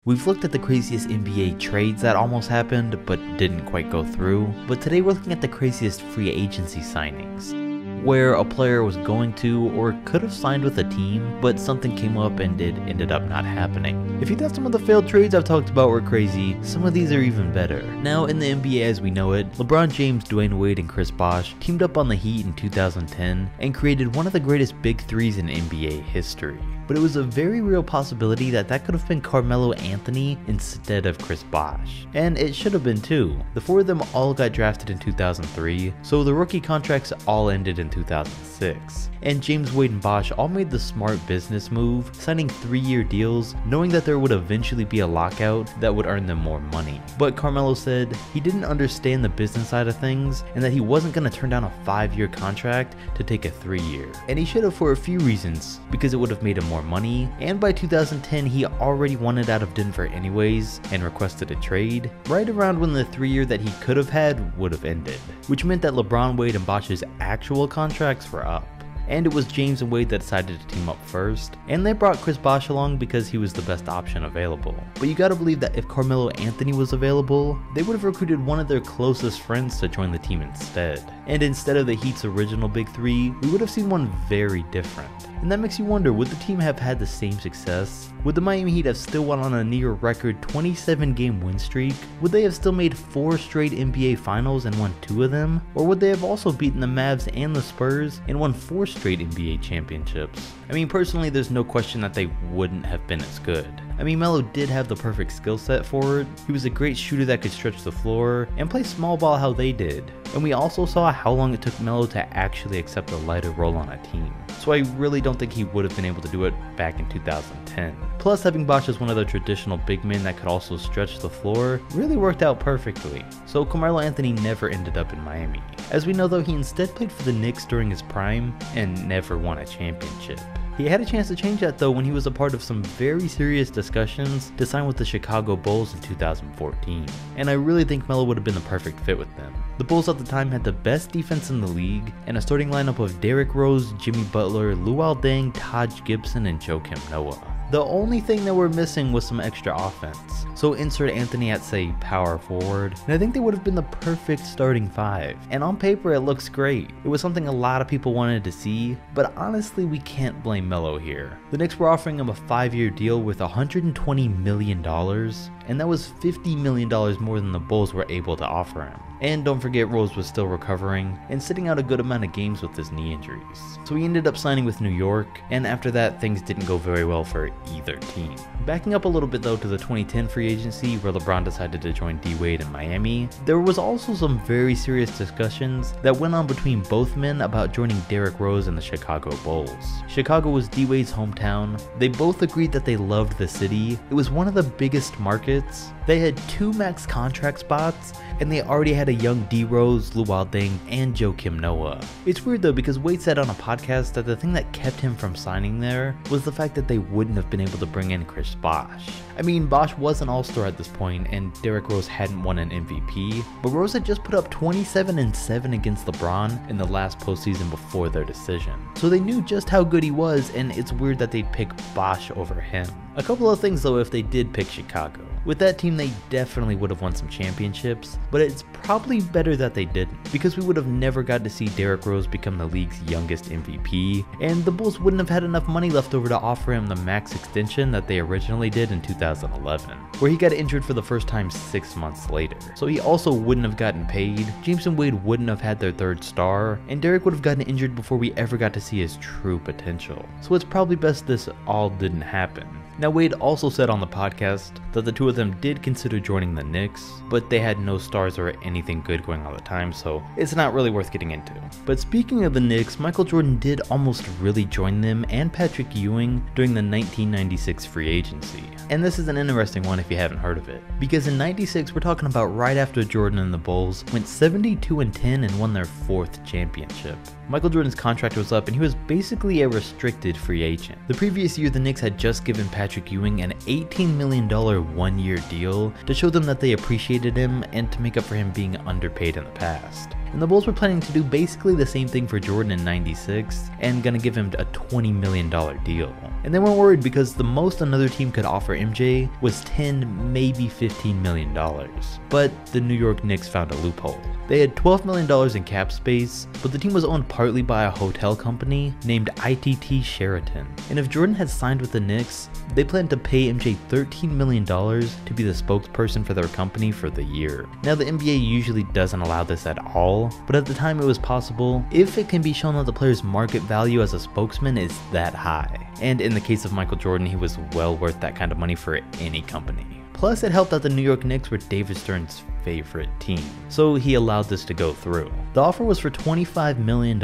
We've looked at the craziest NBA trades that almost happened, but didn't quite go through, but today we're looking at the craziest free agency signings, where a player was going to or could have signed with a team, but something came up and it ended up not happening. If you thought some of the failed trades I've talked about were crazy, some of these are even better. Now in the NBA as we know it, LeBron James, Dwayne Wade, and Chris Bosh teamed up on the Heat in 2010 and created one of the greatest big threes in NBA history. But it was a very real possibility that could have been Carmelo Anthony instead of Chris Bosh. And it should have been too. The four of them all got drafted in 2003, so the rookie contracts all ended in 2006. And James, Wade, and Bosh all made the smart business move, signing 3-year deals, knowing that there would eventually be a lockout that would earn them more money. But Carmelo said he didn't understand the business side of things and that he wasn't going to turn down a 5-year contract to take a 3-year. And he should have for a few reasons, because it would have made him more money, and by 2010 he already wanted out of Denver anyways and requested a trade, right around when the 3-year that he could have had would have ended, which meant that LeBron, Wade, and Bosh's actual contracts were up. And it was James and Wade that decided to team up first, and they brought Chris Bosh along because he was the best option available. But you gotta believe that if Carmelo Anthony was available, they would have recruited one of their closest friends to join the team instead. And instead of the Heat's original big three, we would have seen one very different. And that makes you wonder, would the team have had the same success? Would the Miami Heat have still won on a near record 27-game win streak? Would they have still made 4 straight NBA finals and won 2 of them? Or would they have also beaten the Mavs and the Spurs and won 4 straight NBA championships? I mean, personally, there's no question that they wouldn't have been as good. I mean, Melo did have the perfect skill set for it. He was a great shooter that could stretch the floor and play small ball how they did. And we also saw how long it took Melo to actually accept a lighter role on a team. So I really don't think he would have been able to do it back in 2010. Plus, having Bosh as one of the traditional big men that could also stretch the floor really worked out perfectly. So Carmelo Anthony never ended up in Miami. As we know though, he instead played for the Knicks during his prime and never won a championship. He had a chance to change that though when he was a part of some very serious discussions to sign with the Chicago Bulls in 2014. And I really think Melo would have been the perfect fit with them. The Bulls at the time had the best defense in the league and a starting lineup of Derrick Rose, Jimmy Butler, Luol Deng, Taj Gibson, and Joakim Noah. The only thing that we're missing was some extra offense. So insert Anthony at say power forward, and I think they would have been the perfect starting 5. And on paper it looks great. It was something a lot of people wanted to see, but honestly we can't blame Melo here. The Knicks were offering him a 5-year deal with $120 million, and that was $50 million more than the Bulls were able to offer him. And don't forget, Rose was still recovering and sitting out a good amount of games with his knee injuries. So he ended up signing with New York, and after that things didn't go very well for either team. Backing up a little bit though to the 2010 free agency where LeBron decided to join D-Wade in Miami, there was also some very serious discussions that went on between both men about joining Derrick Rose and the Chicago Bulls. Chicago was D-Wade's hometown. They both agreed that they loved the city. It was one of the biggest markets. They had 2 max contract spots, and they already had a young D-Rose, Luol Deng, and Joakim Noah. It's weird though because Wade said on a podcast that the thing that kept him from signing there was the fact that they wouldn't have been able to bring in Chris Bosh. I mean, Bosh was an all-star at this point and Derrick Rose hadn't won an MVP, but Rose had just put up 27-7 against LeBron in the last postseason before their decision. So they knew just how good he was, and it's weird that they'd pick Bosh over him. A couple of things though if they did pick Chicago. With that team they definitely would have won some championships, but it's probably better that they didn't, because we would have never got to see Derrick Rose become the league's youngest MVP, and the Bulls wouldn't have had enough money left over to offer him the max extension that they originally did in 2011, where he got injured for the first time 6 months later. So he also wouldn't have gotten paid, James and Wade wouldn't have had their 3rd star, and Derrick would have gotten injured before we ever got to see his true potential. So it's probably best this all didn't happen. Now Wade also said on the podcast that the two of them did consider joining the Knicks, but they had no stars or anything good going on at the time, so it's not really worth getting into. But speaking of the Knicks, Michael Jordan did almost really join them and Patrick Ewing during the 1996 free agency. And this is an interesting one if you haven't heard of it, because in 96 we're talking about right after Jordan and the Bulls went 72-10 and won their 4th championship. Michael Jordan's contract was up and he was basically a restricted free agent. The previous year the Knicks had just given Patrick Ewing an $18 million 1-year deal to show them that they appreciated him and to make up for him being underpaid in the past. and the Bulls were planning to do basically the same thing for Jordan in '96 and gonna give him a $20 million deal. And they weren't worried because the most another team could offer MJ was $10, maybe $15 million. But the New York Knicks found a loophole. They had $12 million in cap space, but the team was owned partly by a hotel company named ITT Sheraton. And if Jordan had signed with the Knicks, they planned to pay MJ $13 million to be the spokesperson for their company for the year. Now the NBA usually doesn't allow this at all, but at the time it was possible if it can be shown that the player's market value as a spokesman is that high. And in the case of Michael Jordan, he was well worth that kind of money for any company. Plus, it helped that the New York Knicks were David Stern's favorite team, so he allowed this to go through. The offer was for $25 million,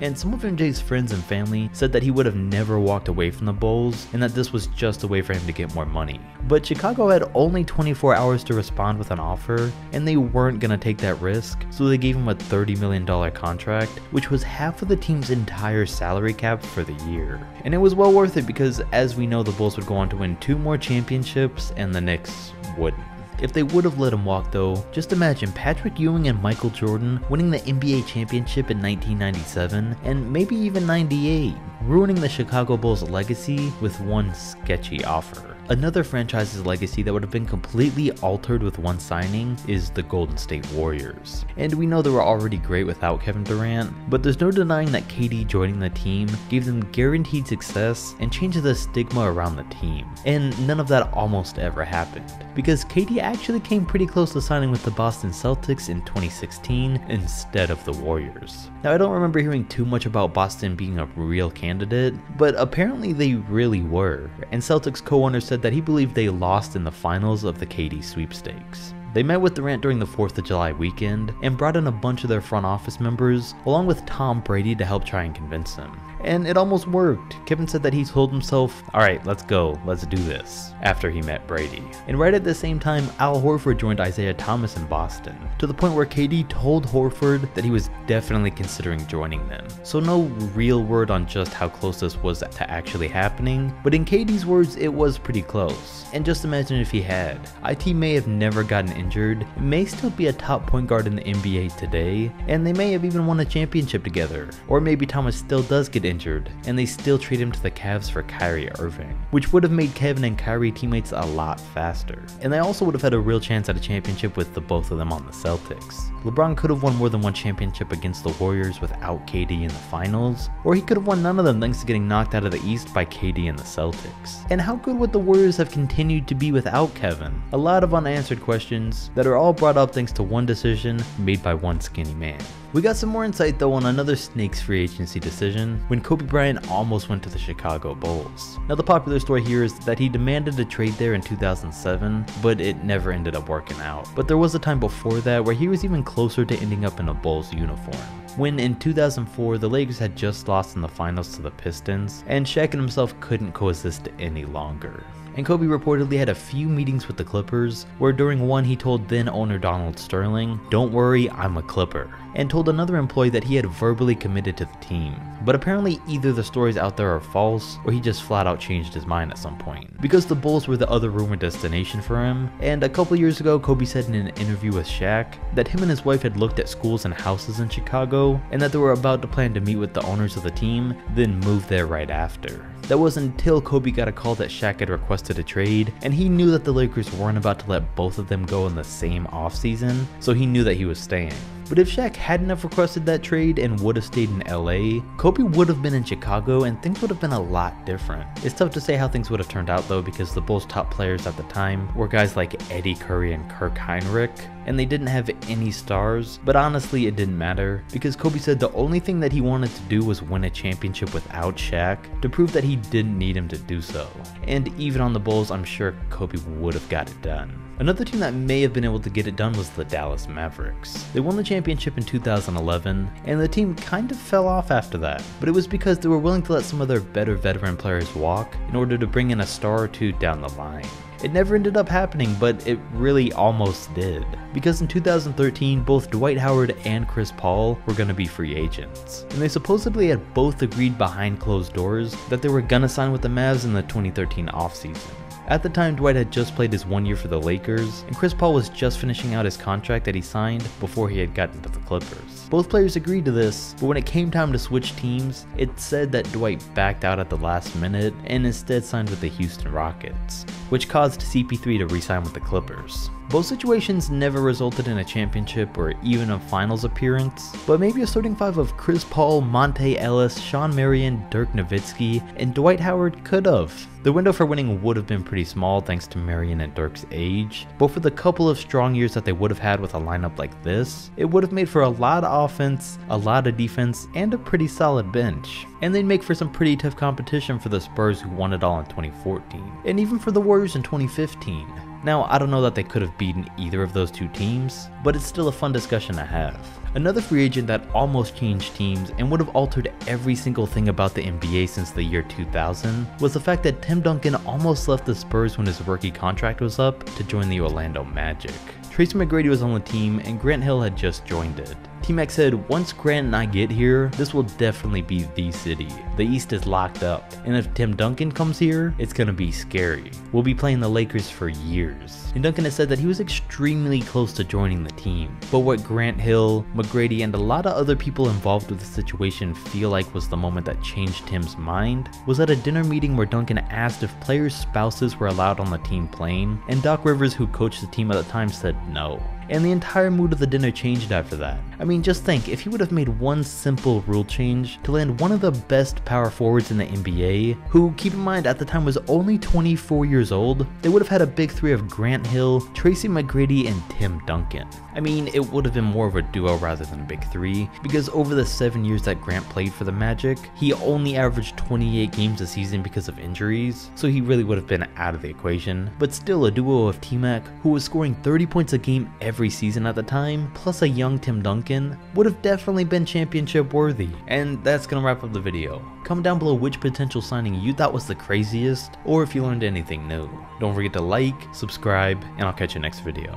and some of MJ's friends and family said that he would have never walked away from the Bulls and that this was just a way for him to get more money. But Chicago had only 24 hours to respond with an offer, and they weren't going to take that risk, so they gave him a $30 million contract, which was half of the team's entire salary cap for the year. And it was well worth it because, as we know, the Bulls would go on to win 2 more championships and the Knicks wouldn't. If they would have let him walk though, just imagine Patrick Ewing and Michael Jordan winning the NBA championship in 1997 and maybe even 98, ruining the Chicago Bulls' legacy with one sketchy offer. Another franchise's legacy that would have been completely altered with one signing is the Golden State Warriors. And we know they were already great without Kevin Durant, but there's no denying that KD joining the team gave them guaranteed success and changed the stigma around the team. And none of that almost ever happened, because KD actually came pretty close to signing with the Boston Celtics in 2016 instead of the Warriors. Now, I don't remember hearing too much about Boston being a real candidate, but apparently they really were, and Celtics co-owner said that he believed they lost in the finals of the KD sweepstakes. They met with Durant during the 4th of July weekend and brought in a bunch of their front office members along with Tom Brady to help try and convince him. And it almost worked. Kevin said that he told himself, alright, let's go, let's do this, after he met Brady. And right at the same time, Al Horford joined Isaiah Thomas in Boston, to the point where KD told Horford that he was definitely considering joining them. So no real word on just how close this was to actually happening, but in KD's words, it was pretty close. And just imagine if he had. IT may have never gotten injured, may still be a top point guard in the NBA today, and they may have even won a championship together. Or maybe Thomas still does get injured, and they still trade him to the Cavs for Kyrie Irving, which would have made Kevin and Kyrie teammates a lot faster. And they also would have had a real chance at a championship with the both of them on the Celtics. LeBron could have won more than one championship against the Warriors without KD in the finals, or he could have won none of them thanks to getting knocked out of the East by KD and the Celtics. And how good would the Warriors have continued to be without Kevin? A lot of unanswered questions that are all brought up thanks to one decision made by one skinny man. We got some more insight though on another Snakes free agency decision when Kobe Bryant almost went to the Chicago Bulls. Now the popular story here is that he demanded a trade there in 2007, but it never ended up working out. But there was a time before that where he was even closer to ending up in a Bulls uniform, when in 2004 the Lakers had just lost in the finals to the Pistons, and Shaq and himself couldn't coexist any longer. And Kobe reportedly had a few meetings with the Clippers, where during one he told then owner Donald Sterling, "Don't worry, I'm a Clipper," and told another employee that he had verbally committed to the team. But apparently either the stories out there are false, or he just flat out changed his mind at some point, because the Bulls were the other rumored destination for him. And a couple years ago, Kobe said in an interview with Shaq that him and his wife had looked at schools and houses in Chicago, and that they were about to plan to meet with the owners of the team, then move there right after. That was until Kobe got a call that Shaq had requested a trade, and he knew that the Lakers weren't about to let both of them go in the same offseason, so he knew that he was staying. But if Shaq hadn't have requested that trade and would have stayed in LA, Kobe would have been in Chicago and things would have been a lot different. It's tough to say how things would have turned out though, because the Bulls' top players at the time were guys like Eddie Curry and Kirk Hinrich, and they didn't have any stars, but honestly it didn't matter, because Kobe said the only thing that he wanted to do was win a championship without Shaq, to prove that he didn't need him to do so. And even on the Bulls, I'm sure Kobe would have got it done. Another team that may have been able to get it done was the Dallas Mavericks. They won the championship in 2011, and the team kind of fell off after that, but it was because they were willing to let some of their better veteran players walk in order to bring in a star or two down the line. It never ended up happening, but it really almost did, because in 2013 both Dwight Howard and Chris Paul were going to be free agents, and they supposedly had both agreed behind closed doors that they were going to sign with the Mavs in the 2013 offseason. At the time, Dwight had just played his 1 year for the Lakers, and Chris Paul was just finishing out his contract that he signed before he had gotten to the Clippers. Both players agreed to this, but when it came time to switch teams, it said that Dwight backed out at the last minute and instead signed with the Houston Rockets, which caused CP3 to re-sign with the Clippers. Both situations never resulted in a championship or even a finals appearance, but maybe a starting five of Chris Paul, Monte Ellis, Shawn Marion, Dirk Nowitzki, and Dwight Howard could have. The window for winning would have been pretty small thanks to Marion and Dirk's age, but for the couple of strong years that they would have had with a lineup like this, it would have made for a lot of offense, a lot of defense, and a pretty solid bench. And they'd make for some pretty tough competition for the Spurs who won it all in 2014, and even for the Warriors in 2015. Now, I don't know that they could have beaten either of those two teams, but it's still a fun discussion to have. Another free agent that almost changed teams and would have altered every single thing about the NBA since the year 2000 was the fact that Tim Duncan almost left the Spurs when his rookie contract was up to join the Orlando Magic. Tracy McGrady was on the team and Grant Hill had just joined it. T-Mac said, "Once Grant and I get here, this will definitely be the city. The East is locked up, and if Tim Duncan comes here, it's gonna be scary. We'll be playing the Lakers for years." And Duncan has said that he was extremely close to joining the team, but what Grant Hill, McGrady, and a lot of other people involved with the situation feel like was the moment that changed Tim's mind was at a dinner meeting where Duncan asked if players' spouses were allowed on the team playing, and Doc Rivers, who coached the team at the time, said no. And the entire mood of the dinner changed after that. I mean, just think, if he would have made one simple rule change to land one of the best power forwards in the NBA, who, keep in mind, at the time was only 24 years old, they would have had a big three of Grant Hill, Tracy McGrady, and Tim Duncan. I mean, it would have been more of a duo rather than a big three, because over the 7 years that Grant played for the Magic, he only averaged 28 games a season because of injuries, so he really would have been out of the equation. But still, a duo of T-Mac, who was scoring 30 points a game every season at the time, plus a young Tim Duncan, would have definitely been championship worthy. And that's gonna wrap up the video. Comment down below which potential signing you thought was the craziest, or if you learned anything new. Don't forget to like, subscribe, and I'll catch you next video.